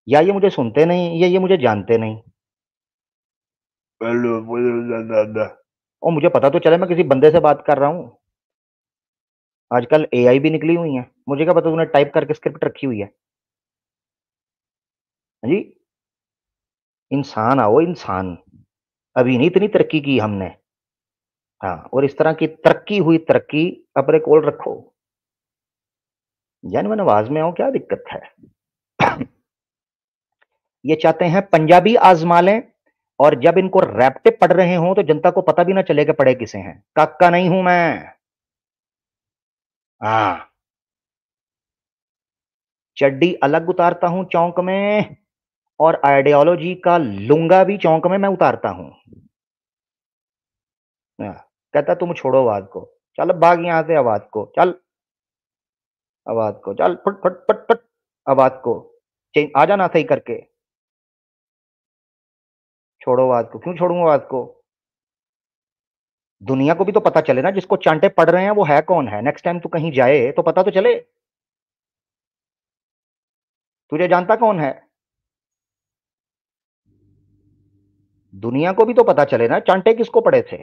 या ये मुझे सुनते नहीं या ये मुझे जानते नहीं। और मुझे पता तो चले मैं किसी बंदे से बात कर रहा हूँ। आजकल एआई भी निकली हुई है, मुझे क्या पता तूने टाइप करके स्क्रिप्ट रखी हुई है। हाँ जी, इंसान आओ इंसान, अभी नहीं इतनी तरक्की की हमने। हाँ, और इस तरह की तरक्की हुई तरक्की अपने कोल रखो। जेन्युइन आवाज में आओ, क्या दिक्कत है? ये चाहते हैं पंजाबी आजमा लें, और जब इनको रैप्टे पढ़ रहे हों तो जनता को पता भी ना चले कि पढ़े किसे हैं। काका नहीं हूं मैं। हाँ, चड्डी अलग उतारता हूं चौंक में, और आइडियोलॉजी का लुंगा भी चौंक में मैं उतारता हूं। हाँ, कहता तुम छोड़ो आवाज को, चल भाग यहां से, आवाज को चल, आवाज को चल, फट फट फट फट, आवाज को आ जाना सही करके। छोड़ो आवाज को, क्यों छोड़ूंगा आवाज को? दुनिया को भी तो पता चले ना, जिसको चांटे पड़ रहे हैं वो है कौन है। नेक्स्ट टाइम तू कहीं जाए तो पता तो चले, तुझे जानता कौन है। दुनिया को भी तो पता चले ना, चांटे किसको पड़े थे।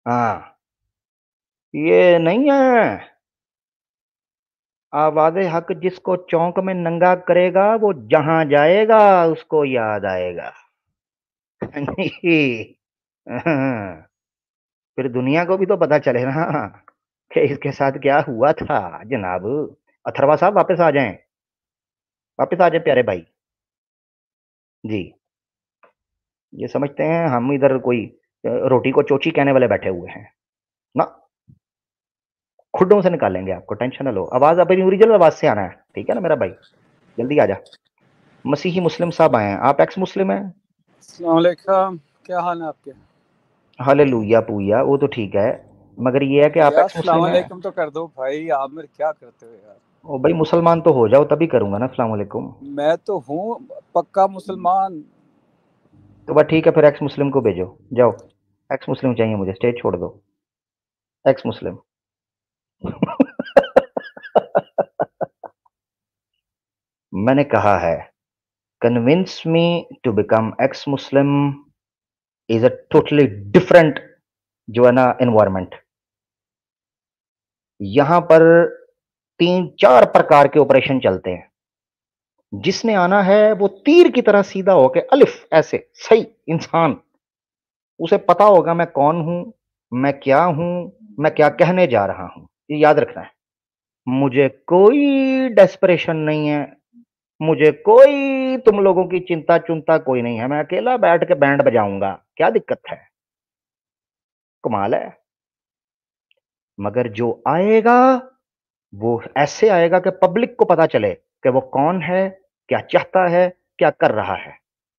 हाँ, ये नहीं है। आवाज़े हक जिसको चौंक में नंगा करेगा, वो जहां जाएगा उसको याद आएगा। हाँ, फिर दुनिया को भी तो पता चले ना कि इसके साथ क्या हुआ था। जनाब अथर्वा साहब वापस आ जाएं, वापस आ जाए प्यारे भाई। जी, ये समझते हैं हम इधर कोई रोटी को चोची कहने वाले बैठे हुए हैं ना। खुड्डों से निकालेंगे आपको, टेंशन ना लो। आवाज अपनी ओरिजिनल आवाज से आना है, ठीक है ना मेरा भाई? जल्दी आ जा। मसीही मुस्लिम साहब आए हैं, आप एक्स मुस्लिम हैं? अस्सलाम वालेकुम, क्या हाल है आपके? हालेलुया पूया, वो तो ठीक है, मगर ये है कि आप यार एक्स अस्सलाम मुस्लिम हैं। वालेकुम तो कर दो भाई, आप मेरे क्या करते हो यार? ओ भाई, मुसलमान तो हो जाओ तभी करूंगा ना अस्सलाम वालेकुम। मैं तो हूँ पक्का मुसलमान। तो बस ठीक है, फिर एक्स मुस्लिम को भेजो, जाओ। एक्स मुस्लिम चाहिए मुझे, स्टेज छोड़ दो। Ex Muslim. मैंने कहा है, convince me to become ex Muslim is a totally different जो है ना एनवायरमेंट। यहां पर 3-4 प्रकार के ऑपरेशन चलते हैं। जिसने आना है वो तीर की तरह सीधा होके अलिफ ऐसे सही इंसान, उसे पता होगा मैं कौन हूं, मैं क्या कहने जा रहा हूं। ये याद रखना है। मुझे कोई डेस्परेशन नहीं है, मुझे कोई तुम लोगों की चिंता चुनता कोई नहीं है। मैं अकेला बैठ के बैंड बजाऊंगा, क्या दिक्कत है? कमाल है। मगर जो आएगा वो ऐसे आएगा कि पब्लिक को पता चले कि वो कौन है, क्या चाहता है, क्या कर रहा है,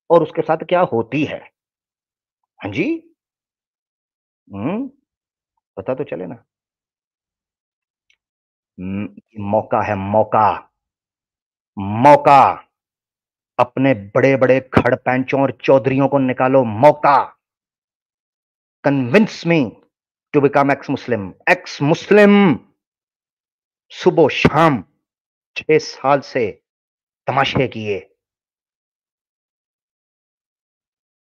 और उसके साथ क्या होती है। हाँ जी। पता तो चले ना। मौका है, मौका, मौका। अपने बड़े बड़े खड़ पैंचों और चौधरियों को निकालो, मौका। Convince me to become ex Muslim. Ex Muslim सुबह शाम 6 साल से तमाशे किए,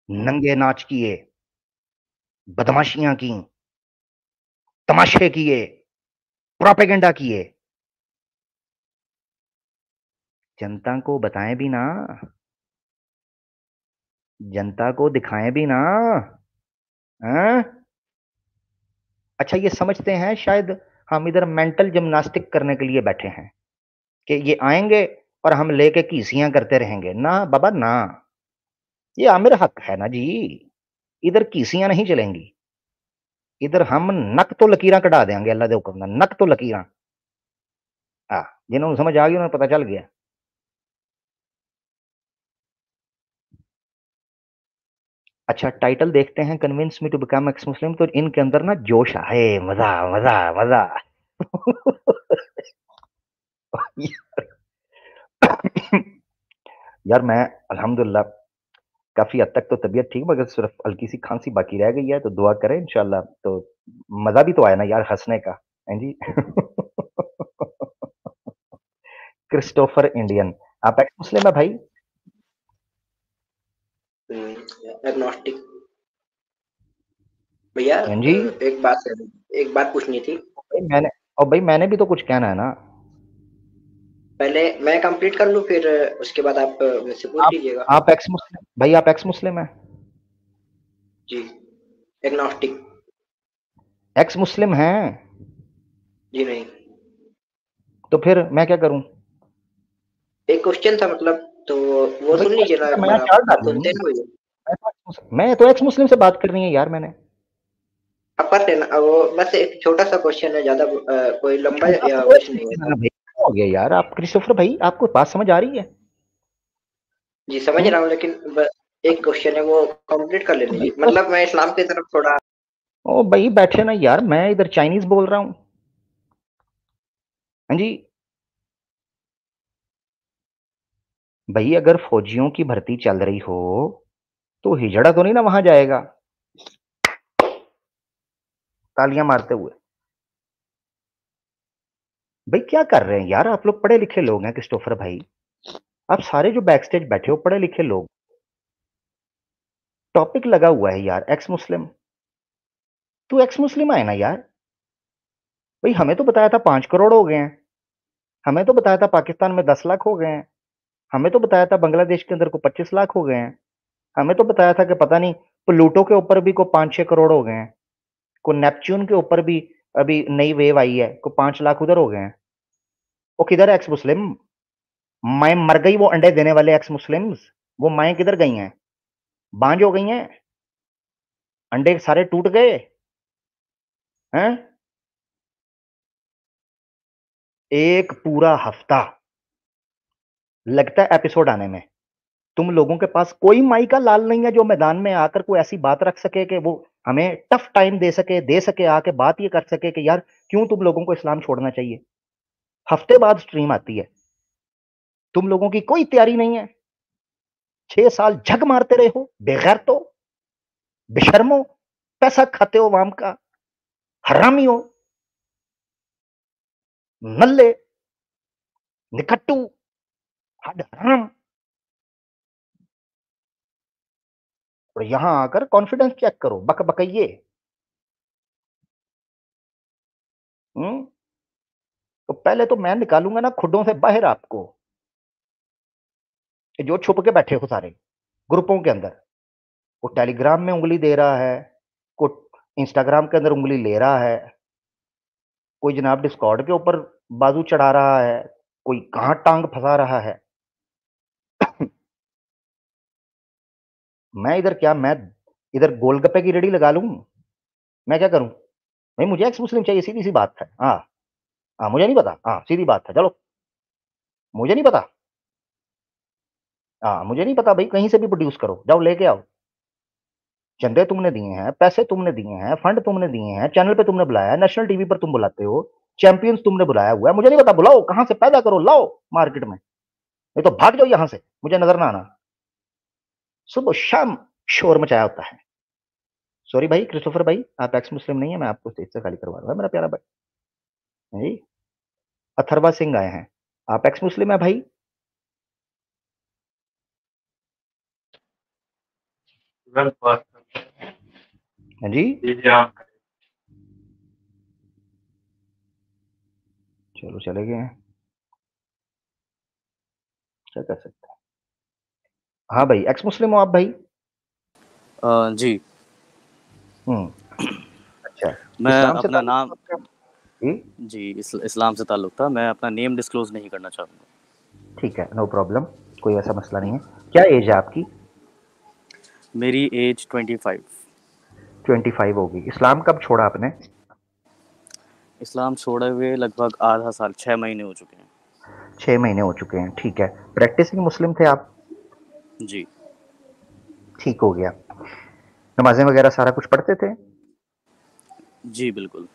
नंगे नाच किए, बदमाशियां की, तमाशे किए, प्रोपेगेंडा किए। जनता को बताएं भी ना, जनता को दिखाएं भी ना। हाँ? अच्छा, ये समझते हैं शायद हम इधर मेंटल जिम्नास्टिक करने के लिए बैठे हैं, कि ये आएंगे और हम लेके कीसियां करते रहेंगे। ना बाबा ना, ये आमिर हक है ना जी, इधर कीसियां नहीं चलेंगी। इधर हम नक तो लकीरां कटा देंगे, अल्लाह दे हुक्म नाल नक तो लकीरां। हाँ, जिन्होंने समझ आ गई उन्हें पता चल गया। अच्छा, टाइटल देखते हैं, convince me to become ex Muslim, तो इनके अंदर ना जोश आए, मजा मजा मजा। यार मैं अल्हम्दुलिल्लाह काफी हद तक तो तबीयत ठीक, मगर सिर्फ हल्की सी खांसी बाकी रह गई है, तो दुआ करें इंशाल्लाह। तो मजा भी तो आया ना यार हंसने का, हैं जी। Christopher Indian. आप एक्स मुस्लिम है भाई? एग्नोस्टिक। भैया हाँ जी। एक बात पूछनी थी। भाई मैंने भी तो कुछ कहना है ना। पहले मैं कंप्लीट कर लूं, फिर उसके बाद आप मुझसे पूछ आप लीजिएगा। आप एक्स मुस्लिम भाई, आप एक्स मुस्लिम है? जी, एग्नोस्टिक। एक्स मुस्लिम हैं? जी नहीं, तो फिर मैं क्या करूं? एक क्वेश्चन था मतलब, तो वो भाई सुन लीजिए क्वेश्चन ना का एक मैं बार। चार आप डालूंगी सुनते ना। हैं ना भैया? मैं तो एक्स मुस्लिम से बात करनी है यार मैंने। आप कर लेना। वो बस एक छोटा सा क्वेश्चन है, ज्यादा कोई लंबा छोटा सा या तो एक्स कुछ नहीं मुस्लिम है है। ना भाई, क्या हो गया यार? आप क्रिस्टोफर भाई, आपको बात समझ आ रही है? जी समझ हम्म। रहा हूँ, लेकिन एक क्वेश्चन है, वो कंप्लीट कर तो लेने भाई दीजिए। मतलब मैं इस्लाम की तरफ थोड़ा। ओ भाई बैठे ना यार, मैं इधर चाइनीज बोल रहा हूँ। हाँ जी। भाई अगर फौजियों की भर्ती चल रही हो तो हिजड़ा तो नहीं ना वहां जाएगा तालियां मारते हुए। भाई क्या कर रहे हैं यार आप लोग? पढ़े लिखे लोग हैं क्रिस्टोफर भाई, आप सारे जो बैक स्टेज बैठे हो पढ़े लिखे लोग। टॉपिक लगा हुआ है यार, एक्स मुस्लिम। तू एक्स मुस्लिम आए ना यार। भाई हमें तो बताया था 5 करोड़ हो गए हैं, हमें तो बताया था पाकिस्तान में 10 लाख हो गए हैं, हमें तो बताया था बांग्लादेश के अंदर को 25 लाख हो गए हैं, हमें तो बताया था कि पता नहीं प्लूटो के ऊपर भी को 5-6 करोड़ हो गए हैं, को नेपच्यून के ऊपर भी अभी नई वेव आई है को 5 लाख उधर हो गए हैं। वो किधर है एक्स मुस्लिम? माए मर गई वो अंडे देने वाले एक्स मुस्लिम्स। वो माए किधर गई हैं? बांझ हो गई हैं? अंडे सारे टूट गए हैं? एक पूरा हफ्ता लगता है एपिसोड आने में। तुम लोगों के पास कोई माई का लाल नहीं है जो मैदान में आकर कोई ऐसी बात रख सके कि वो हमें टफ टाइम दे सके आके बात ये कर सके कि यार क्यों तुम लोगों को इस्लाम छोड़ना चाहिए। हफ्ते बाद स्ट्रीम आती है, तुम लोगों की कोई तैयारी नहीं है। 6 साल झक मारते रहे हो बेगैर तो, बेशर्मो, पैसा खाते हो वाम का, हरामी हो, नल्ले, निकट्टू, हड हराम। और यहां आकर कॉन्फिडेंस चेक करो बक बकइये। तो पहले तो मैं निकालूंगा ना खुडों से बाहर आपको, जो छुप के बैठे हो सारे ग्रुपों के अंदर। वो टेलीग्राम में उंगली दे रहा है, को इंस्टाग्राम के अंदर उंगली ले रहा है, कोई जनाब डिस्कॉर्ड के ऊपर बाजू चढ़ा रहा है, कोई कहां टांग फंसा रहा है। मैं इधर क्या, मैं इधर गोलगप्पे की रेडी लगा लूं? मैं क्या करूं भाई? मुझे एक्स मुस्लिम चाहिए, सीधी सी बात है। हाँ हाँ, मुझे नहीं पता, हाँ सीधी बात है, चलो मुझे नहीं पता। हाँ मुझे नहीं पता भाई, कहीं से भी प्रोड्यूस करो, जाओ लेके आओ। चंदे तुमने दिए हैं, पैसे तुमने दिए हैं, फंड तुमने दिए हैं, चैनल पे तुमने बुलाया है, नेशनल टीवी पर तुम बुलाते हो, चैंपियंस तुमने बुलाया हुआ है। मुझे नहीं पता, बुलाओ, कहां से पैदा करो, लाओ मार्केट में, नहीं तो भाग जाओ यहां से, मुझे नजर ना आना। सुबह शाम शोर मचाया होता है। सॉरी भाई क्रिस्टोफर भाई, आप एक्स मुस्लिम नहीं है, मैं आपको स्टेज से खाली करवा दूंगा मेरा प्यारा भाई जी। अथर्वा सिंह आए हैं, आप एक्स मुस्लिम है भाई? हाँ जी, चलो चले गए हैं, क्या कर सकते हैं। हाँ भाई एक्स मुस्लिम हो आप भाई? जी अच्छा। मैं इस्लाम से अपना ताल्लुक नाम रखते हो? जी जी इस्लाम से ताल्लुक़ था। मैं अपना नेम डिस्क्लोज़ नहीं करना चाहूँगा। ठीक है, नो प्रॉब्लम, कोई ऐसा मसला नहीं है। क्या एज है आपकी? मेरी एज 25। 25 होगी। इस्लाम कब छोड़ा आपने? इस्लाम छोड़े हुए लगभग आधा साल, 6 महीने हो चुके हैं। 6 महीने हो चुके हैं, ठीक है। प्रैक्टिसिंग मुस्लिम थे आप? जी। ठीक हो गया। नमाजें वगैरह सारा कुछ पढ़ते थे? जी, बिल्कुल।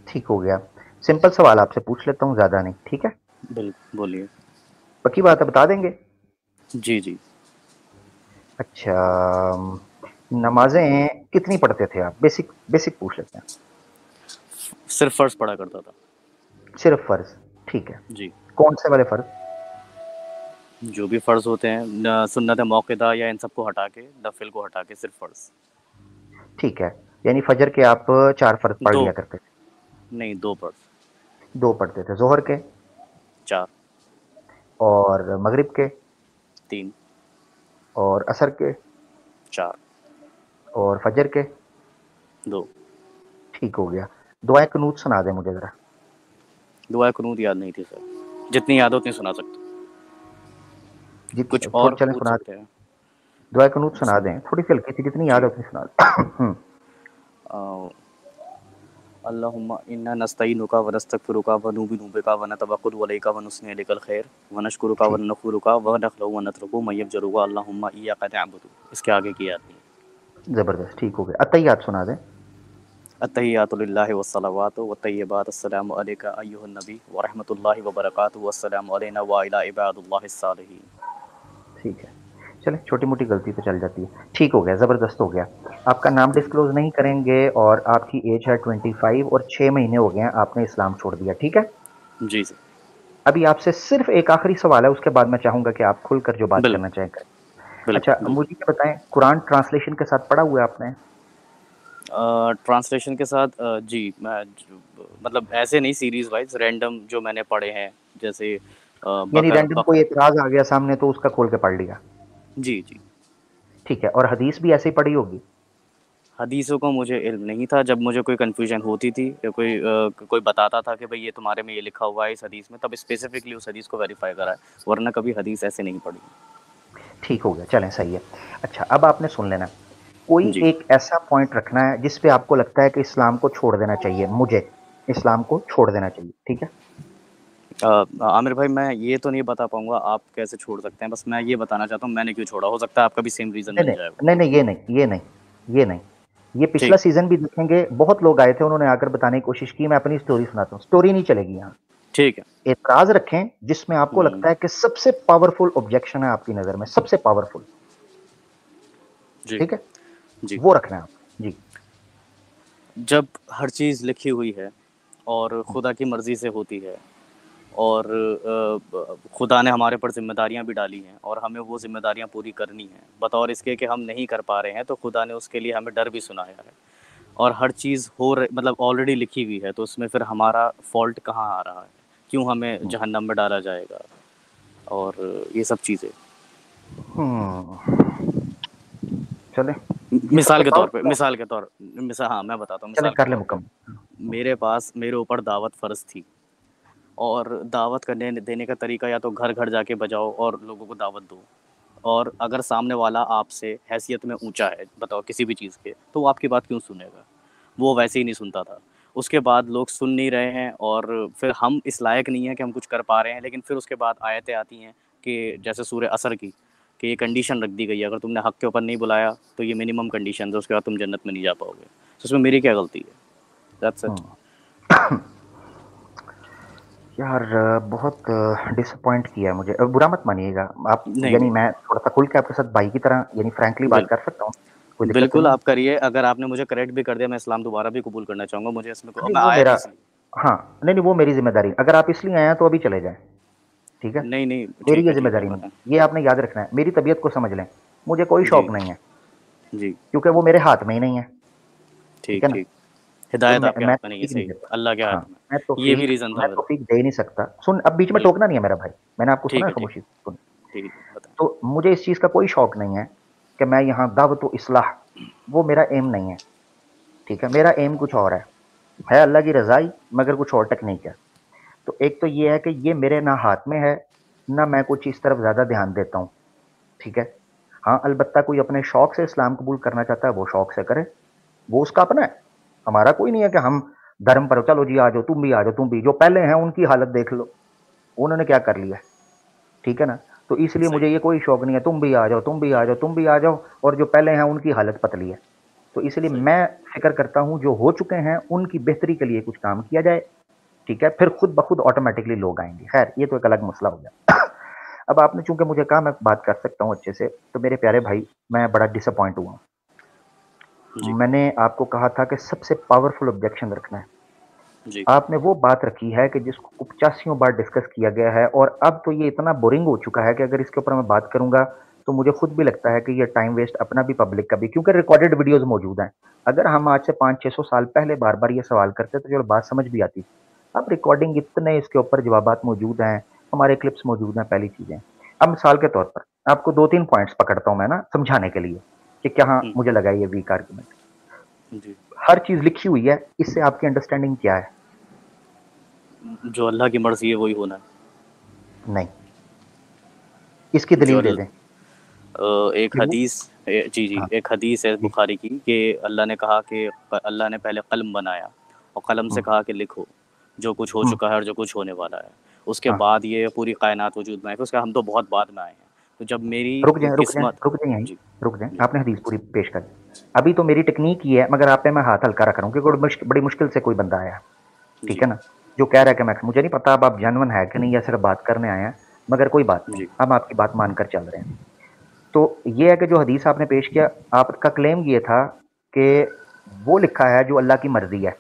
ठीक हो गया। सिंपल सवाल आपसे पूछ लेता हूँ, ज़्यादा नहीं, ठीक है? बोलिए। पक्की बात है, बता देंगे? जी, जी। अच्छा, नमाजें कितनी पढ़ते थे आप? बेसिक बेसिक पूछ लेते हैं। सिर्फ़ फ़र्ज़ पढ़ा करता था। सिर्फ फ़र्ज़, ठीक है। जी। कौन से वाले फ़र्ज़? जो भी फ़र्ज़ होते हैं सुन्नत मौक़िदा या इन सबको हटा के, नफ़िल को हटा के सिर्फ़ फ़र्ज़। ठीक है, यानी फ़जर के आप 4 फ़र्ज़ पढ़ 2 लिया करते थे। नहीं 2 फ़र्ज़। 2 पढ़ते थे, ज़ोहर के 4 और मगरिब के 3 और असर के 4 और फ़जर के? 2 ठीक हो गया। दुआए कुनूत सुना दें मुझे ज़रा। दुआए कुनूत याद नहीं थी सर, जितनी याद हो उतनी सुना सकता हूँ। कुछ थोड़ी और चलें पूछ सुना सकते हैं। दुआए कुनूत सुना बिस्मिल दें, थोड़ी-सी हल्की सी जितनी याद जी। है उतनी सुना दें। अ, अल्लाहुम्मा इन्ना नस्तईनुका व नस्तगफिरुका व नूमिनु बिका व नतवक्कलु अलैका व नुस्नी अलैकल खैर व नशकुरुका व ठीक, नग़फ़िरुका व नख़लउ व नतरुकु मन यफ़जरुका अल्लाहुम्मा इय्याका नअबुदु। इसके आगे की याद नहीं। ज़बरदस्त, ठीक हो गया। अत्तहियात सुना दें। अत्तहियातु लिल्लाहि वस्सलावातु वत्तय्यिबात अस्सलामु अलैका अय्युहन नबी व रहमतुल्लाहि व बरकातुहु वस्सलामु अलैना व इला इबादिल्लाहिस सालिहीन। ठीक है। चलें छोटी-मोटी गलती तो चल जाती है। ठीक हो गया, ज़बरदस्त हो गया। आपका नाम जी, डिस्क्लोज़ नहीं करेंगे और आपकी एज है 25 और 6 महीने हो गए हैं, आपने इस्लाम छोड़ दिया, ठीक है? जी सर, अभी आपसे सिर्फ़ एक आखिरी सवाल है, उसके बाद मैं चाहूँगा कि आप खुलकर जो बात बिल्कुल, करना चाहें करें। अच्छा, बिल्कुल, मुझे ये बताएँ कुरान ट्रांसलेशन के साथ पढ़ा हुआ है आपने? ट्रांसलेशन के साथ जी, मैं मतलब ऐसे नहीं सीरीज़ वाइज़ रैंडम जो मैंने पढ़े हैं, जैसे यानी बकर रैंडम कोई बकर एतराज़ आ गया सामने तो उसका खोल के पढ़ लिया। जी, जी। ठीक है और हदीस भी ऐसे ही पढ़ी होगी? हदीसों का मुझे इल्म नहीं था, जब मुझे कोई कन्फ्यूज़न होती थी या कोई बताता था कि भई ये तुम्हारे में ये लिखा हुआ है इस हदीस में, तब स्पेसिफ़िकली उस हदीस को वेरीफ़ाई करा है, वरना कभी हदीस ऐसे नहीं पढ़ी। ठीक हो गया, चलें सही है। अच्छा, अब आपने सुन लेना, कोई जी। एक ऐसा पॉइंट रखना है जिस पे आपको लगता है कि इस्लाम को छोड़ देना चाहिए, मुझे, इस्लाम को छोड़ देना चाहिए, ठीक है? आमिर भाई मैं ये तो नहीं बता पाऊँगा आप कैसे छोड़ सकते हैं, बस मैं ये बताना चाहता हूँ मैंने क्यों छोड़ा, हो सकता है आपका भी सेम रीज़न नहीं, मिल नहीं, जाए वो। नहीं, नहीं, ये नहीं। ये पिछला ठीक, सीज़न भी देखेंगे, बहुत लोग आए थे, उन्होंने आकर बताने की कोशिश की, मैं अपनी स्टोरी सुनाता हूँ, स्टोरी नहीं चलेगी यहाँ। ठीक है। एतराज़ रखें जिसमें आपको हुँ, लगता है कि सबसे पावरफुल ऑब्जेक्शन है आपकी नज़र में, सबसे पावरफुल, जी, ठीक है? जी। वो रखना है आप। जी। जब हर चीज़ लिखी हुई है और हुँ, खुदा की मर्ज़ी से होती है और खुदा ने हमारे ऊपर ज़िम्मेदारियाँ भी डाली हैं और हमें वो ज़िम्मेदारियाँ पूरी करनी हैं। बतौर इसके कि हम नहीं कर पा रहे हैं, तो खुदा ने उसके लिए हमें डर भी सुनाया है और हर चीज़ मतलब ऑलरेडी लिखी हुई है, तो उसमें फिर हमारा फ़ॉल्ट कहाँ आ रहा है? क्यों हमें हुँ। जहन्नम में डाला जाएगा? और ये सब चीज़ें। चलें, ये सबसे मिसाल के तौर पे पावरफुल है। हाँ, मैं बताता हूँ चलें मिसाल के कर लें तौर पे, मुकम्मल। मेरे ऊपर दावत फ़र्ज़ थी और दावत करने देने का तरीका या तो घर-घर जाके बजाओ और लोगों को दावत दो। और अगर सामने वाला आपसे हैसियत में ऊँचा है, बताओ किसी भी चीज़ के, तो वो आपकी बात क्यों सुनेगा? वो वैसे ही नहीं सुनता था। उसके बाद लोग सुन नहीं रहे हैं और फिर हम इस लायक नहीं हैं कि हम कुछ कर पा रहे हैं, लेकिन फिर उसके बाद आयतें आती हैं कि जैसे सूरह असर की, कि ये कंडीशन रख दी गई है, अगर तुमने हक़ के ऊपर नहीं बुलाया, तो ये मिनिमम कंडीशंस है, उसके बाद तुम जन्नत में नहीं जा पाओगे। तो इसमें मेरी क्या गलती है? That's it. हुँ। यार बहुत डिसअपॉइंट किया मुझे। बुरा मत मानिएगा। आप नहीं, यानी नहीं। मैं थोड़ा-सा खुल के आपके साथ भाई की तरह यानी फ्रैंकली बात बिल कर सकता हूँ? कोई दिक्कत तो बिल्कुल नहीं है? आप करिए, अगर आपने मुझे करेक्ट भी कर दिया, मैं इस्लाम दोबारा भी कबूल करना चाहूँगा, मुझे इसमें नहीं मैं वो आया मेरा भी इसलिए। हाँ, नहीं, नहीं वो मेरी ज़िम्मेदारी अगर आप इसलिए आए हैं तो अभी चले जाएँ, ठीक है? नहीं, नहीं, मेरी ये ठीक है, ज़िम्मेदारी नहीं बताएँ। है। ये आपने याद रखना है। मेरी तबीयत को समझ लें। मुझे कोई जी, शौक नहीं है, जी, क्योंकि वो मेरे हाथ में ही नहीं है, ठीक ठीक, है ना? ठीक। हिदायत आपके हाथ मैं में नहीं है, तौफ़ीक नहीं सही। देता। अल्लाह के हाँ, हाथ में। ये भी रीज़न था मैं मेरा। तौफ़ीक दे ही नहीं सकता। सुन अब बीच में बिल्कुल, टोकना नहीं है मेरा भाई। मैंने आपको सुना ठीक है है, ठीक खामोशी से, सुन। है, ठीक है, बताएँ। तो मुझे इस चीज़ का कोई शौक नहीं है कि मैं यहाँ दावत व इस्लाह वो मेरा एम नहीं है, ठीक है? मेरा एम कुछ और है अल्लाह की रज़ाई मगर कुछ और टेक्नीक है। तो एक तो ये है कि ये मेरे ना हाथ में है, ना मैं कुछ इस तरफ ज़्यादा ध्यान देता हूँ, ठीक है? हाँ, अलबत्ता कोई अपने शौक से इस्लाम कबूल करना चाहता है, वो शौक से करे, वो उसका अपना है। हमारा कोई नहीं है कि हम धर्म पर चलो जी आ जाओ, तुम भी आ जाओ, तुम भी। जो पहले हैं उनकी हालत देख लो, उन्होंने क्या कर लिया है, ठीक है ना? तो इसलिए सही। मुझे ये कोई शौक नहीं है, तुम भी आ जाओ, तुम भी आ जाओ, तुम भी आ जाओ और जो पहले हैं उनकी हालत पतली है। तो इसलिए सही। मैं फ़िक्र करता हूँ जो हो चुके हैं उनकी बेहतरी के लिए कुछ काम किया जाए, ठीक है? फिर खुद ब खुद ऑटोमैटिकली लोग आएँगे। ख़ैर ये तो एक अलग मसला हो गया। अब आपने चूँकि मुझे कहा मैं बात कर सकता हूँ अच्छे से, तो मेरे प्यारे भाई मैं बड़ा डिसअपॉइंट हुआ हूँ। जी, मैंने आपको कहा था कि सबसे पावरफुल ऑब्जेक्शन रखना है। जी आपने वो बात रखी है कि जिसको 85 बार डिस्कस किया गया है, और अब तो ये इतना बोरिंग हो चुका है कि अगर इसके ऊपर मैं बात करूंगा तो मुझे खुद भी लगता है कि ये टाइम वेस्ट अपना भी, पब्लिक का भी, क्योंकि रिकॉर्डेड वीडियोस मौजूद हैं। अगर हम आज से 500-600 साल पहले बार बार ये सवाल करते तो चलो बात समझ भी आती। अब रिकॉर्डिंग इतने इसके ऊपर जवाबात मौजूद हैं, हमारे क्लिप्स मौजूद हैं, पहली चीजें। अब मिसाल के तौर पर आपको 2-3 पॉइंट्स पकड़ता हूं मैं ना समझाने के लिए कि क्या मुझे लगा ये वीक आर्गुमेंट। जी। हर चीज लिखी हुई है, इससे आपकी अंडरस्टैंडिंग क्या है? जो अल्लाह की मर्जी है वही होना है। नहीं, इसकी जो दलील दे दें एक कि वो। हदीस जी जी, हाँ एक हदीस है जी। बुखारी की कि अल्लाह ने कहा कि अल्लाह ने पहले कलम बनाया और कलम से हम्म, कहा कि लिखो जो कुछ हो चुका है और जो कुछ होने वाला है। उसके हाँ, बाद ये पूरी कायनात वजूद में आई, फिर उसका हम तो बहुत बाद में आए हैं। तो जब मेरी रुक जाए रुक जाए किस्मत। रुक जाए यहीं, जी रुक जाए। जी आपने हदीस पूरी पेश कर दी। अभी तो मेरी टेक्निक ही है, मगर आप पे मैं हाथ हल्का रख रहा हूँ क्योंकि बड़ी मुश्किल से कोई बंदा आया, ठीक जी है ना, जो कह रहा है कि मैं, मुझे नहीं पता अब आप जेन्युइन है कि नहीं या सिर्फ बात करने आए हैं, मगर कोई बात नहीं, जी हम आपकी बात मानकर चल रहे हैं। तो ये है कि जो हदीस आपने पेश किया, आपका क्लेम ये था कि वो लिखा है जो अल्लाह की मर्जी है,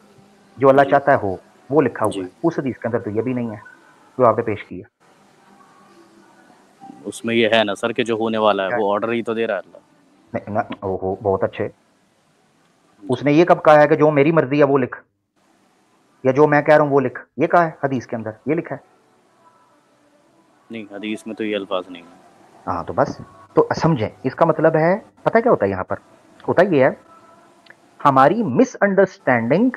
जो अल्लाह जी चाहता है हो, वो लिखा हुआ है। जी। उस हदीस के अंदर तो ये भी नहीं है जो आपने पेश किया। उसमें ये है ना सर कि जो होने वाला है क्या है? वो ऑर्डर ही तो दे रहा है अल्लाह। नहीं ना, ओहो बहुत अच्छे। जी। उसने ये कब कहा है कि जो मेरी मर्जी है वो लिख, या जो मैं कह रहा हूँ वो लिख? ये कहा है हदीस के अंदर, ये लिखा है। नहीं, हदीस में तो ये अल्फाज नहीं है। हाँ तो बस, तो समझें इसका मतलब है, पता है क्या होता है यहाँ पर? होता ये है, हमारी मिसअंडरस्टैंडिंग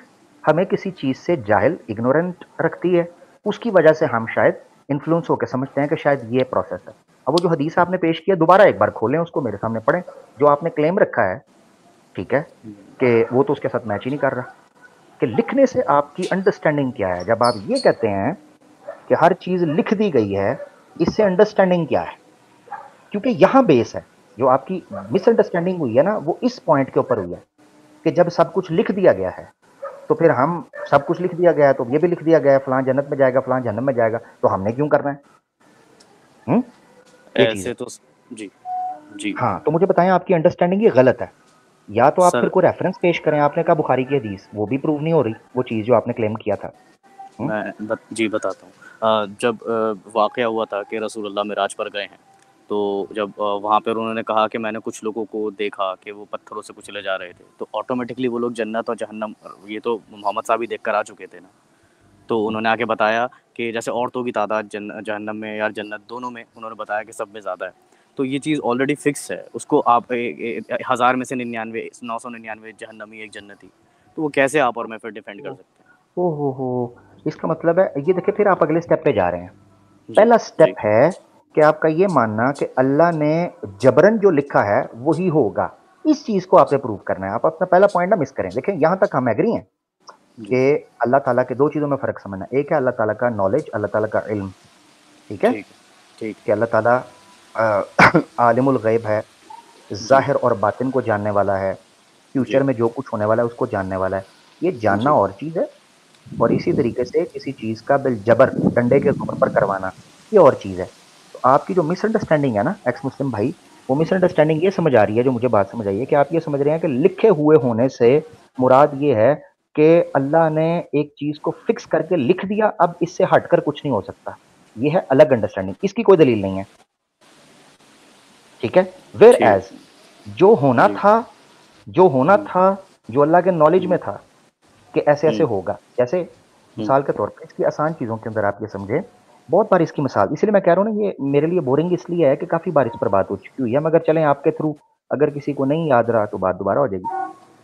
हमें किसी चीज से जाहिल, इग्नोरेंट रखती है। उसकी वजह से हम शायद इन्फ्लुएंस होकर समझते हैं कि शायद ये प्रोसेस है। अब वो जो हदीस आपने पेश किया, दोबारा एक बार खोलें उसको, मेरे सामने पढ़ें। जो आपने क्लेम रखा है, ठीक है, कि वो तो उसके साथ मैच ही नहीं कर रहा, कि लिखने से आपकी अंडरस्टैंडिंग क्या है। जब आप ये कहते हैं कि हर चीज लिख दी गई है, इससे अंडरस्टैंडिंग क्या है? क्योंकि यहां बेस है, जो आपकी मिसअंडरस्टैंडिंग हुई है ना, वो इस पॉइंट के ऊपर हुई है कि जब सब कुछ लिख दिया गया है, तो फिर हम, सब कुछ लिख दिया गया है तो ये भी लिख दिया गया है, फलां जन्नत में जाएगा, फलां जहन्नम में जाएगा, तो हमने क्यों करना है? हम्म, ये चीज है। ऐसे तो जी जी। हाँ तो मुझे बताएं, आपकी अंडरस्टैंडिंग ये गलत है, या तो आप फिर सर कोई रेफरेंस पेश करें। आपने कहा बुखारी की हदीस, वो भी प्रूव नहीं हो रही, वो चीज जो आपने क्लेम किया था। जी बताता हूँ। जब वाक़या हुआ था कि रसूलुल्लाह मिराज पर गए हैं, तो जब वहाँ पर उन्होंने कहा कि मैंने कुछ लोगों को देखा कि वो पत्थरों से कुचले जा रहे थे, तो ऑटोमेटिकली वो लोग जन्नत और जहन्नम, ये तो मोहम्मद साहब ही देख कर आ चुके थे ना। तो उन्होंने आके बताया कि जैसे औरतों की तादाद जहन्नम में या जन्नत दोनों में, उन्होंने बताया कि सब में ज़्यादा है। तो ये चीज़ ऑलरेडी फिक्स है, उसको आप 1000 में से 99, 999 जहन्नमी, एक जन्नती, तो वो कैसे आप और मैं फिर डिफेंड कर सकते हैं? हो, इसका मतलब है, ये देखिए फिर आप अगले स्टेप पे जा रहे हैं। जी पहला जी स्टेप है कि आपका ये मानना कि अल्लाह ने जबरन जो लिखा है वही होगा। इस चीज को आपने प्रूव करना है। आप अपना पहला पॉइंट ना मिस करें। देखें यहां तक हम एग्री हैं जी। कि अल्लाह ताला के दो चीजों में फर्क समझना। एक है अल्लाह ताला का नॉलेज, अल्लाह ताला का इल्म, ठीक है, ठीक है। ठीक कि अल्लाह ताला आलिमुल गैब है, जी जाहिर और बातिन को जानने वाला है, फ्यूचर जी में जो कुछ होने वाला है उसको जानने वाला है। ये जानना जी और चीज है, और इसी तरीके से किसी चीज का बिल जबर डंडे के तौर पर करवाना, ये और चीज है। तो आपकी जो मिसअंडरस्टैंडिंग है ना एक्स मुस्लिम भाई, वो मिसअंडरस्टैंडिंग ये समझ आ रही है, जो मुझे बात समझ आई है, कि आप ये समझ रहे हैं कि लिखे हुए होने से मुराद ये है कि अल्लाह ने एक चीज को फिक्स करके लिख दिया, अब इससे हटकर कुछ नहीं हो सकता। ये है अलग अंडरस्टैंडिंग, इसकी कोई दलील नहीं है, ठीक है। वेयर ठीक। एज जो होना जी। था, जो होना हम्म था, जो अल्लाह के नॉलेज हम्म में था कि ऐसे ऐसे हम्म होगा। जैसे हम्म मिसाल के तौर पर, इसकी आसान चीज़ों के अंदर आप ये समझे, बहुत बार इसकी मिसाल, इसलिए मैं कह रहा हूँ ना, ये मेरे लिए बोरिंग इसलिए है कि काफ़ी बार इस पर बात हो चुकी हुई है, मगर चलें आपके थ्रू, अगर किसी को नहीं याद रहा तो बात दोबारा हो जाएगी।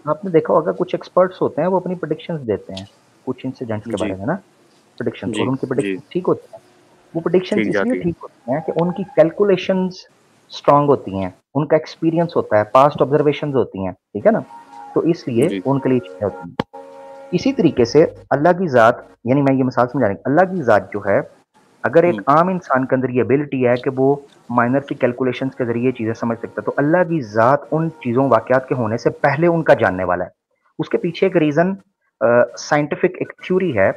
आपने देखा होगा कुछ एक्सपर्ट्स होते हैं, वो अपनी प्रोडिक्शंस देते हैं कुछ इंसिडेंट्स के जी बारे में ना, प्रोडिक्शंस, और जी उनकी जी। प्रोडिक्शंस ठीक होती हैं। वो प्रोडिक्शंस ठीक इसलिए जाती है। ठीक होती हैं कि उनकी कैलकुलेशंस स्ट्रांग होती हैं, उनका एक्सपीरियंस होता है, पास्ट ऑब्जर्वेशंस होती हैं, ठीक है ना, तो इसलिए जी। उनके लिए चीज़ें होती हैं। इसी तरीके से अल्लाह की ज़ात, यानी मैं ये मिसाल समझा रही हूँ, अल्लाह की ज़ात जो है, अगर एक हम्म आम इंसान के अंदर ये एबिलिटी है कि वो माइनर सी कैलकुलेशंस के ज़रिए चीज़ें समझ सकता है, तो अल्लाह की ज़ात उन चीज़ों, वाक़यात के होने से पहले उनका जानने वाला है। उसके पीछे एक रीज़न, साइंटिफिक एक थ्योरी है,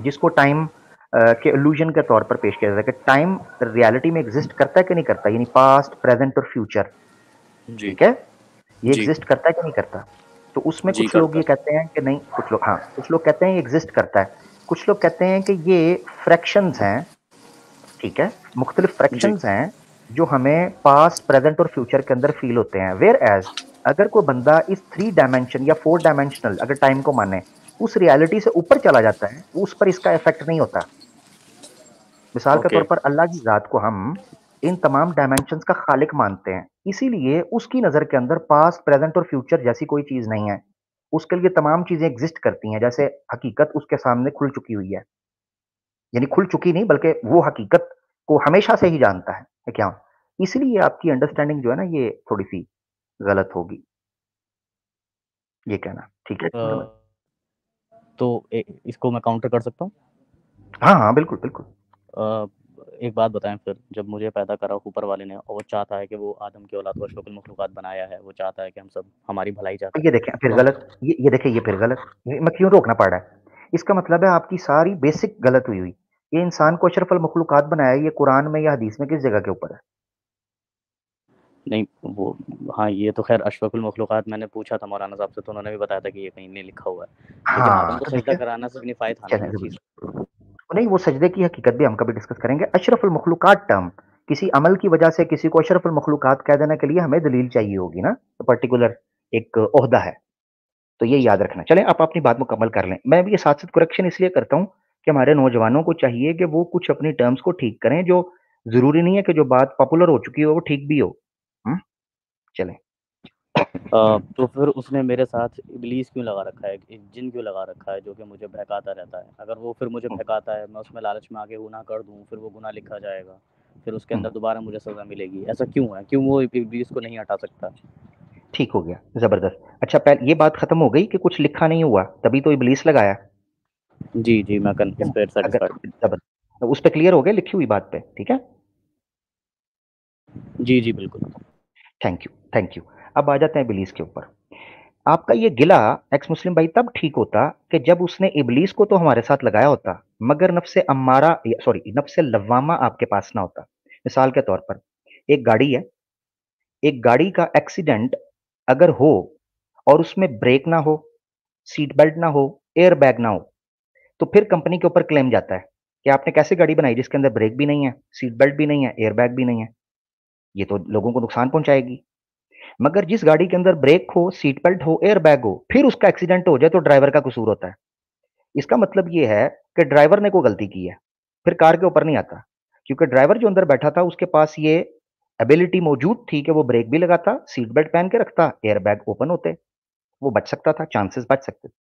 जिसको टाइम के इल्यूजन के तौर पर पेश किया जाता है, कि टाइम रियलिटी में एग्ज़िस्ट करता है कि नहीं करता, यानी पास्ट, प्रेज़ेंट और फ्यूचर, जी ठीक है? ये जी एग्ज़िस्ट करता है कि नहीं करता? तो उसमें जी कुछ लोग करता ये है। कहते हैं कि नहीं, कुछ लोग कहते हैं ये एग्ज़िस्ट करता है। कुछ लोग कहते हैं कि ये फ्रैक्शंस हैं, ठीक है? मुख्तलिफ जी, फ्रैक्शंस हैं, जो हमें पास्ट, प्रेज़ेंट और फ्यूचर के अंदर फ़ील होते हैं। व्हेयर एज़ अगर कोई बंदा इस 3 डायमेंशन या 4 डायमेंशनल अगर टाइम को माने, उस रियलिटी से ऊपर चला जाता है, उस पर इसका इफ़ेक्ट नहीं होता। मिसाल के ओके। तौर पर अल्लाह की ज़ात को हम इन तमाम डायमेंशंस का खालिक मानते हैं। इसीलिए उसकी नज़र के अंदर पास्ट, प्रेज़ेंट और फ्यूचर जैसी कोई चीज़ नहीं है। उसके लिए तमाम चीज़ें एग्ज़िस्ट करती हैं, जैसे हकीकत उसके सामने खुल चुकी हुई है। यानी खुल चुकी नहीं बल्कि वो हकीकत को हमेशा से ही जानता है क्या? इसलिए आपकी अंडरस्टैंडिंग जो है ना ये थोड़ी-सी गलत होगी, ये कहना। ठीक है? अ, तो इसको मैं काउंटर कर सकता हूँ। हाँ, हाँ, बिल्कुल, बिल्कुल। अ, एक बात बताएं फिर, जब मुझे पैदा करा ऊपर वाले ने और वो चाहता है कि वो आदम की औलाद को अशरफुल मखलूक़ात बनाया है, वो चाहता है कि हम सब हमारी भलाई चाहता ये है, देखें फिर तो हम गलत, ये देखें ये फिर गलत। ये मैं क्यों रोकना पड़ रहा है? इसका मतलब है आपकी सारी बेसिक गलत हुई हुई। ये इंसान को अशरफुल मखलूकात बनाया है, ये कुरान में या हदीस में किस जगह के ऊपर है? नहीं वो, हाँ, ये तो ख़ैर अशरफुल मखलूक़ात मैंने पूछा था मौलाना साहब से, तो उन्होंने भी बताया था कि ये कहीं नहीं लिखा हुआ है। लेकिन आदम हाँ, को तो सजदा देखिए कराना सिग्निफ़ाई था ना चलें वो चीज़। ज़बरदस्त। नहीं वो सजदे की हकीकत भी हम कभी डिस्कस करेंगे। अशरफुल मखलूकात टर्म किसी अमल की वजह से किसी को अशरफुल मखलूकात कह देने के लिए हमें दलील चाहिए होगी ना, तो पर्टिकुलर एक ओहदा है। तो ये याद रखना। चलें आप अपनी बात मुकम्मल कर लें। मैं भी ये साथ-साथ करेक्शन इसलिए करता हूँ कि हमारे नौजवानों को चाहिए कि वो कुछ अपनी टर्म्स को ठीक करें, जो ज़रूरी नहीं है कि जो बात पॉपुलर हो चुकी हो वो ठीक भी हो। हुँ? चलें। तो फिर उसने मेरे साथ इब्लीस क्यों लगा रखा है, एक जिन क्यों लगा रखा है जो कि मुझे बहकाता रहता है। अगर वो फिर मुझे हुँ, बहकाता है, मैं उसमें लालच में आके गुनाह कर दूँ, फिर वो गुनाह लिखा जाएगा, फिर उसके हुँ, अंदर दोबारा मुझे सज़ा मिलेगी। ऐसा क्यों है? क्यों वो इब्लीस को नहीं हटा सकता? ठीक हो गया, ज़बरदस्त। अच्छा ये बात खत्म हो गई कि कुछ लिखा नहीं हुआ, तभी तो इब्लीस लगाया, जी, जी, मैं कन ठीक है इस ना? पे अगर सैटिस्फाइड हूँ। ज़बरदस्त, तो उस पे क्लियर हो गए लिखी हुई बात पे, ठीक है? जी, जी, बिल्कुल। Thank you. अब आ जाते हैं इब्लीस के ऊपर। आपका ये गिला एक्स मुस्लिम भाई तब ठीक होता कि जब उसने इब्लीस को तो हमारे साथ लगाया होता, मगर नफ्से अम्मारा सॉरी नफ्से लव्वामा आपके पास ना होता। मिसाल के तौर पर एक गाड़ी है, एक गाड़ी का एक्सीडेंट अगर हो और उसमें ब्रेक ना हो, सीट बेल्ट ना हो, एयर बैग ना हो, तो फिर कंपनी के ऊपर क्लेम जाता है कि आपने कैसे गाड़ी बनाई जिसके अंदर ब्रेक भी नहीं है, सीट बेल्ट भी नहीं है, एयर बैग भी नहीं है। ये तो लोगों को नुकसान पहुंचाएगी। मगर जिस गाड़ी के अंदर ब्रेक हो, सीट बेल्ट हो, एयर बैग हो, फिर उसका एक्सीडेंट हो जाए तो ड्राइवर का कसूर होता है। इसका मतलब ये है कि ड्राइवर ने कोई गलती की है, फिर कार के ऊपर नहीं आता। क्योंकि ड्राइवर जो अंदर बैठा था उसके पास ये एबिलिटी मौजूद थी कि वो ब्रेक भी लगाता, सीट बेल्ट पहन के रखता, एयर बैग ओपन होते, वो बच सकता था, चांसेस बच सकते थे।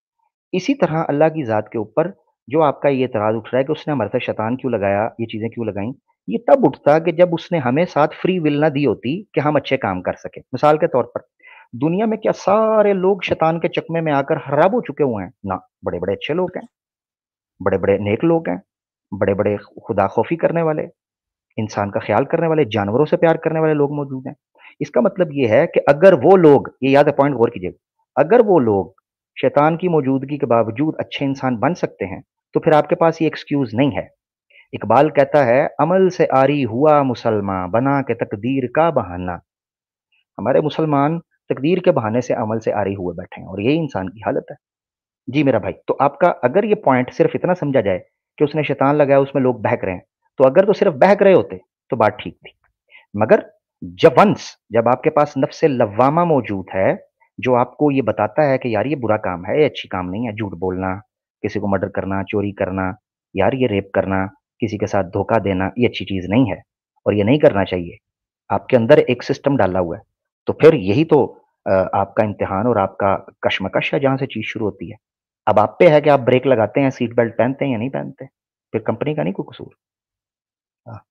इसी तरह अल्लाह की ज़ात के ऊपर जो आपका ये एतराज़ उठ रहा है कि उसने हमारे साथ शैतान क्यों लगाया, ये चीज़ें क्यों लगाई, ये तब उठता कि जब उसने हमें साथ फ्री विल ना दी होती कि हम अच्छे काम कर सकें। मिसाल के तौर पर दुनिया में क्या सारे लोग शैतान के चकमे में आकर खराब हो चुके हुए हैं? ना, बड़े-बड़े अच्छे लोग हैं, बड़े-बड़े नेक लोग हैं, बड़े-बड़े खुदा खौफी करने वाले, इंसान का ख्याल करने वाले, जानवरों से प्यार करने वाले लोग मौजूद हैं। इसका मतलब ये है कि अगर वो लोग, ये याद है पॉइंट गौर कीजिएगा, अगर वो लोग शैतान की मौजूदगी के बावजूद अच्छे इंसान बन सकते हैं, तो फिर आपके पास ये एक्सक्यूज़ नहीं है। इकबाल कहता है, अमल से आरी हुआ मुसलमान, बना के तकदीर का बहाना। हमारे मुसलमान तकदीर के बहाने से अमल से आरी हुए बैठे हैं और यही इंसान की हालत है। जी मेरा भाई, तो आपका अगर ये पॉइंट सिर्फ़ इतना समझा जाए कि उसने शैतान लगाया, उसमें लोग बहक रहे हैं, तो अगर तो सिर्फ़ बहक रहे होते, तो बात ठीक थी। मगर जब आपके पास नफ्से लव्वामा मौजूद है, जो आपको ये बताता है कि यार ये बुरा काम है, ये अच्छी काम नहीं है, झूठ बोलना, किसी को मर्डर करना, चोरी करना, यार ये रेप करना, किसी के साथ धोखा देना, ये अच्छी चीज़ नहीं है और ये नहीं करना चाहिए। आपके अंदर एक सिस्टम डाला हुआ है, तो फिर यही तो आपका इम्तिहान और आपका कशमकश है जहाँ से चीज़ शुरू होती है। अब आप पे है कि आप ब्रेक लगाते हैं, सीट बेल्ट पहनते हैं या नहीं पहनते, फिर कंपनी का नहीं कोई कसूर। हाँ,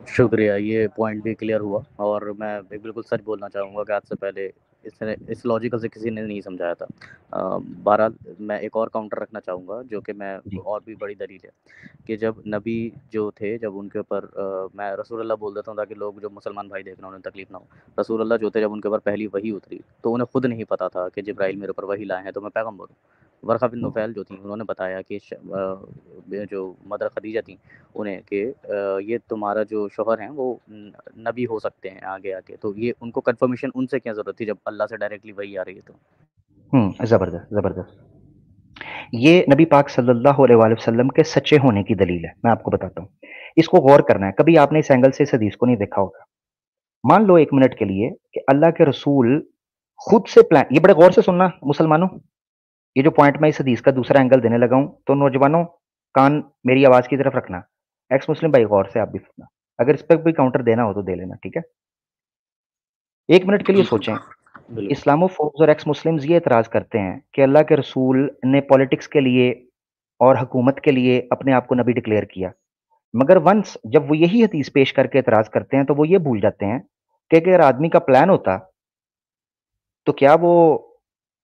शुक्रिया, ये पॉइंट भी क्लियर हुआ और मैं एक बिल्कुल सच बोलना चाहूँगा कि आज से पहले इस लॉजिकल से किसी ने नहीं समझाया था। बहरहाल मैं एक और काउंटर रखना चाहूँगा जो कि मैं जी। और भी बड़ी दलील है कि जब नबी जो थे, जब उनके ऊपर मैं रसूल अल्लाह बोल देता हूँ ताकि लोग जो मुसलमान भाई देख रहे हैं उन्हें तकलीफ ना हो। रसूल अल्लाह जो थे जब उनके ऊपर पहली वही उतरी, तो उन्हें खुद नहीं पता था कि जिब्राइल मेरे ऊपर वही लाए हैं तो मैं पैगम्बर हूँ। वर्क़ा बिन नुफ़ैल जो थी उन्होंने बताया कि जो मदर ख़दीजा थी उन्हें कि ये तुम्हारा जो शौहर हैं वो नबी हो सकते हैं आगे, तो ये उनको कन्फर्मेशन उनसे क्या ज़रूरत थी जब अल्लाह से डायरेक्टली वही आ रही है तो? ज़बरदस्त, ज़बरदस्त। ये नबी पाक सल्लल्लाहु अलैहि वसल्लम के सच्चे होने की दलील है, मैं आपको बताता हूँ। इसको गौर करना है, कभी आपने इस एंगल से इस हदीस को नहीं देखा होगा। मान लो 1 मिनट के लिए कि अल्लाह के रसूल खुद से प्लान, ये बड़े गौर से सुनना मुसलमानों, ये जो पॉइंट मैं इस हदीस का दूसरा एंगल देने लगा हूं, तो नौजवानों कान मेरी आवाज की तरफ रखना। एक्स मुस्लिम भाई गौर से आप भी सुनना, अगर इस पर कोई काउंटर देना हो तो दे लेना, ठीक है। 1 मिनट के लिए सोचें, बिल्कुल। इस्लामोफोब्स और एक्स मुस्लिम्स ये एतराज करते हैं कि अल्लाह के रसूल ने पॉलिटिक्स के लिए और हुकूमत के लिए अपने आप को नबी डिक्लेयर किया, मगर वंस जब वो यही हदीस पेश करके एतराज करते हैं तो वो ये भूल जाते हैं कि अगर आदमी का प्लान होता तो क्या वो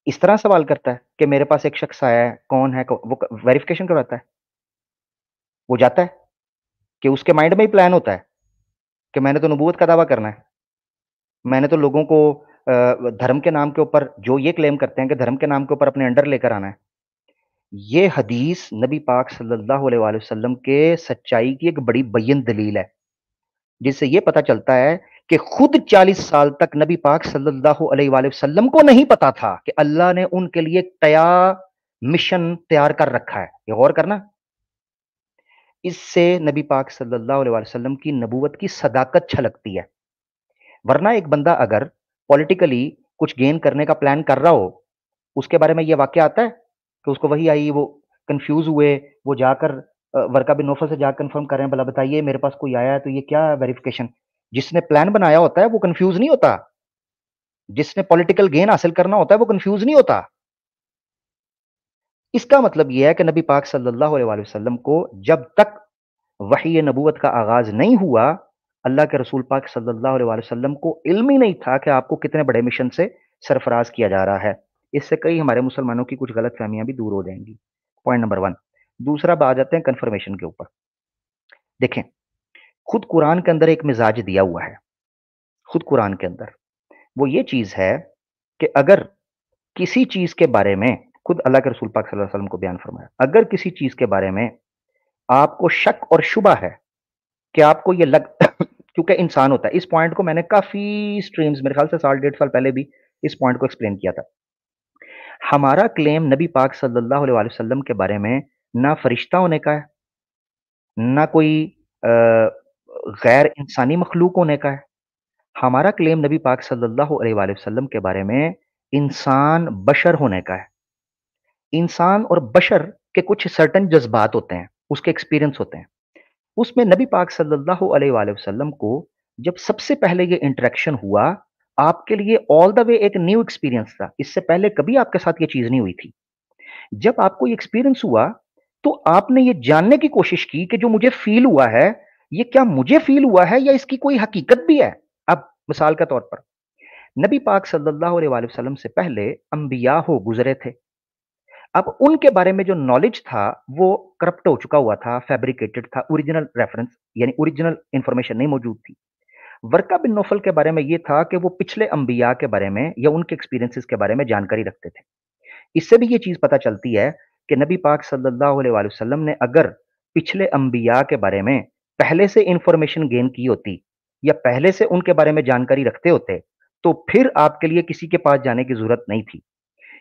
इस तरह सवाल करता है कि मेरे पास एक शख्स आया है, कौन है? वो वेरिफिकेशन करवाता है। वो जाता है कि उसके माइंड में ही प्लान होता है कि मैंने तो नबूवत का दावा करना है। मैंने तो लोगों को धर्म के नाम के ऊपर, जो ये क्लेम करते हैं कि धर्म के नाम के ऊपर अपने अंडर लेकर आना है। ये हदीस नबी पाक सल्लल्लाहु अलैहि वसल्लम के सच्चाई की एक बड़ी बय्यन दलील है, जिससे ये पता चलता है कि खुद 40 साल तक नबी पाक सल्लल्लाहु अलैहि वसल्लम को नहीं पता था कि अल्लाह ने उनके लिए एक मिशन तैयार कर रखा है। ये गौर करना। इससे नबी पाक सल्लल्लाहु अलैहि वसल्लम की नबूवत की सदाकत छलकती है। वरना एक बंदा अगर पॉलिटिकली कुछ गेन करने का प्लान कर रहा हो, उसके बारे में ये वाकया आता है कि उसको वही आई, वो कंफ्यूज हुए, वो जाकर वर्का बिन नौफल से जाकर कंफर्म कर रहे हैं, भला बताइए मेरे पास कोई आया है तो ये क्या वेरिफिकेशन। जिसने प्लान बनाया होता है वो कंफ्यूज नहीं होता, जिसने पॉलिटिकल गेन हासिल करना होता है वो कंफ्यूज नहीं होता। इसका मतलब यह है कि नबी पाक सल्लल्लाहु अलैहि वसल्लम को जब तक वही नबूवत का आगाज नहीं हुआ, अल्लाह के रसूल पाक सल्लल्लाहु अलैहि वसल्लम को इल्म ही नहीं था कि आपको कितने बड़े मिशन से सरफराज किया जा रहा है। इससे कई हमारे मुसलमानों की कुछ गलत फहमियां भी दूर हो जाएंगी। Point number 1। दूसरा आ जाते हैं कंफर्मेशन के ऊपर। देखें, खुद कुरान के अंदर एक मिजाज दिया हुआ है। खुद कुरान के अंदर वो ये चीज है कि अगर किसी चीज के बारे में, खुद अल्लाह के रसूल पाक सल्लल्लाहु अलैहि वसल्लम को बयान फरमाया, अगर किसी चीज के बारे में आपको शक और शुबा है कि आपको ये लग क्योंकि इंसान होता है, इस पॉइंट को मैंने काफी स्ट्रीम्स, मेरे ख्याल से साल 1.5 साल पहले भी इस पॉइंट को एक्सप्लेन किया था। हमारा क्लेम नबी पाक सल्लल्लाहु अलैहि वसल्लम के बारे में ना फरिश्ता होने का है, ना कोई गैर इंसानी मखलूक होने का है। हमारा क्लेम नबी पाक सल्लल्लाहु अलैहि वसल्लम के बारे में इंसान बशर होने का है। इंसान और बशर के कुछ सर्टेन जज्बात होते हैं, उसके एक्सपीरियंस होते हैं। उसमें नबी पाक सल्लल्लाहु अलैहि वसल्लम को जब सबसे पहले ये इंटरेक्शन हुआ, आपके लिए ऑल द वे एक न्यू एक्सपीरियंस था। इससे पहले कभी आपके साथ ये चीज नहीं हुई थी। जब आपको ये एक्सपीरियंस हुआ, तो आपने ये जानने की कोशिश की कि जो मुझे फील हुआ है, ये क्या मुझे फील हुआ है या इसकी कोई हकीकत भी है। अब मिसाल के तौर पर नबी पाक सल्लल्लाहु अलैहि वसल्लम से पहले अंबिया हो गुजरे थे। अब उनके बारे में जो नॉलेज था वो करप्ट हो चुका हुआ था, फैब्रिकेटेड था, ओरिजिनल रेफरेंस यानी ओरिजिनल इंफॉर्मेशन नहीं मौजूद थी। वर्का बिन नौफल के बारे में ये था कि वो पिछले अंबिया के बारे में या उनके एक्सपीरियंसेस के बारे में जानकारी रखते थे। इससे भी ये चीज पता चलती है कि नबी पाक सल्लल्लाहु अलैहि वसल्लम ने अगर पिछले अंबिया के बारे में पहले से इंफॉर्मेशन गेन की होती या पहले से उनके बारे में जानकारी रखते होते, तो फिर आपके लिए किसी के पास जाने की जरूरत नहीं थी।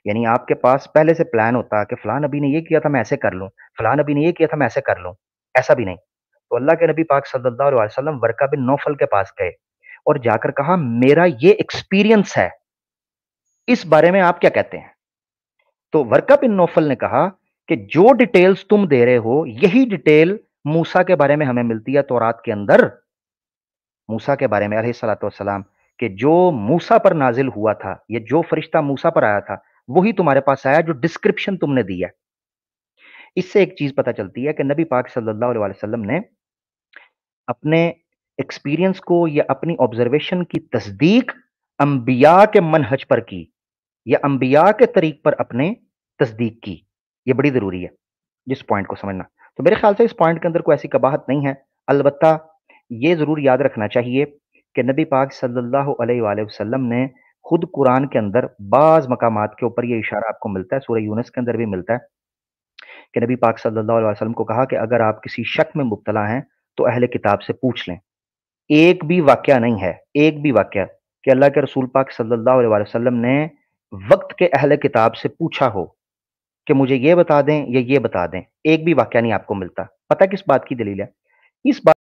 यानी आपके पास पहले से प्लान होता कि फलां नबी ने ये किया था मैं ऐसे कर लूं, फलां नबी ने ये किया था मैं ऐसे कर लूं। ऐसा भी नहीं। तो अल्लाह के नबी पाक सल्लल्लाहु अलैहि वसल्लम वर्का बिन नौफल के पास गए और जाकर कहा, मेरा ये एक्सपीरियंस है, इस बारे में आप क्या कहते हैं। तो वर्का बिन नौफल ने कहा कि जो डिटेल्स तुम दे रहे हो, यही डिटेल मूसा के बारे में हमें मिलती है तौरात के अंदर। मूसा के बारे में अलैहिस्सलातु वस्सलाम कि जो मूसा पर नाजिल हुआ था, ये जो फरिश्ता मूसा पर आया था, वही तुम्हारे पास आया जो डिस्क्रिप्शन तुमने दी है। इससे एक चीज पता चलती है कि नबी पाक सल्लल्लाहु अलैहि वसल्लम ने अपने एक्सपीरियंस को या अपनी ऑब्जर्वेशन की तस्दीक अंबिया के मनहज पर की या अंबिया के तरीक पर अपने तस्दीक की। ये बड़ी जरूरी है जिस पॉइंट को समझना। तो मेरे ख्याल से इस पॉइंट के अंदर कोई ऐसी कबाहत नहीं है। अलबत्ता ये जरूर याद रखना चाहिए कि नबी पाक सल्लल्लाहु अलैहि वसल्लम ने खुद कुरान के अंदर बाज़ मकामात के ऊपर ये इशारा आपको मिलता है, सूरह यूनुस के अंदर भी मिलता है कि नबी पाक सल्लल्लाहु अलैहि वसल्लम को कहा कि अगर आप किसी शक में मुब्तला हैं, तो अहले किताब से पूछ लें। एक भी वाक़या नहीं है, एक भी वाक़या कि अल्लाह के रसूल पाक सल्लल्लाहु अलैहि वसल्लम ने वक़्त के अहले किताब से पूछा हो कि मुझे ये बता दें या ये बता दें। एक भी वाक़या नहीं आपको मिलता। पता है किस बात की दलील है? इस बात